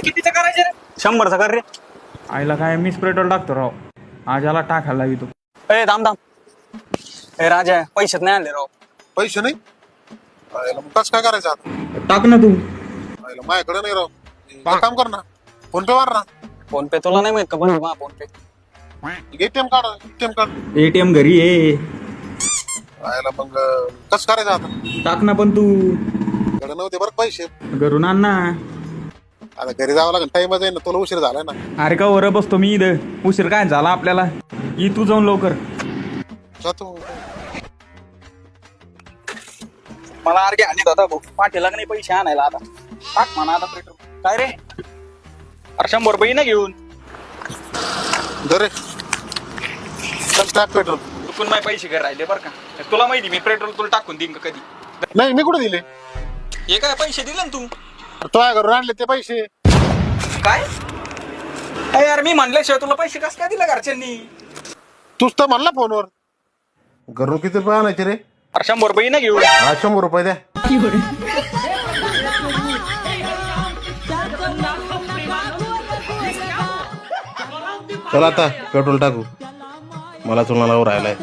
कितीचं करायचं रे? 100चा कर रे. आईला काय मीच पेट्रोल टाकतो राव. आज याला टाकायला लागतो. ए थांब थांब. ए राजा पैसेच नाही आणले राव. पैसे नाही आयला मग कसं काय करायचं आता? टाक ना तू. आयला माझ्याकडे नाही राव. एक काम कर ना, फोन पे मार ना. फोन पे तुला नाही माहित का? बघ फोन पे. एटीएम कार्ड एटीएम घरी ये. आयला मग कसं करायचं आता? टाक ना पण तू. कडे नव्हते बरं पैसे. घरून आण ना. आता घरी जावं लागेल, टाइमच आहे ना, तुला उशीर झालाय ना. अरे का वर बसतो मी इथं. उशीर काय झाला आपल्याला. ये तू जाऊन लवकर. जातो. मला अर्घे आणत होता भाऊ. पाठीला नाही पैसे आणायला आता. टाक म्हणा आता पेट्रोल. काय रे? अरे 100 रुपये ना घेऊन. जरे टाक पेट्रोल. चुकून माझे पैसे घर राहिले बरं का. तुला माहिती मी पेट्रोल तुला टाकून देईन का कधी. नाही मी कुठे दिले? हे काय पैसे दिले ना तू. तो घरून आणले ते पैसे. काय अरे यार मी म्हणल्याशिवाय तुला पैसे कस काय दिले घरच्यांनी. तूच तर म्हणला फोनवर. घरून किती रुपये आणायचे रे? अरे 100 रुपये ना घेऊन. 100 रुपये द्या. चला आता पेट्रोल टाकू. मला तुम्हाला राहिलाय.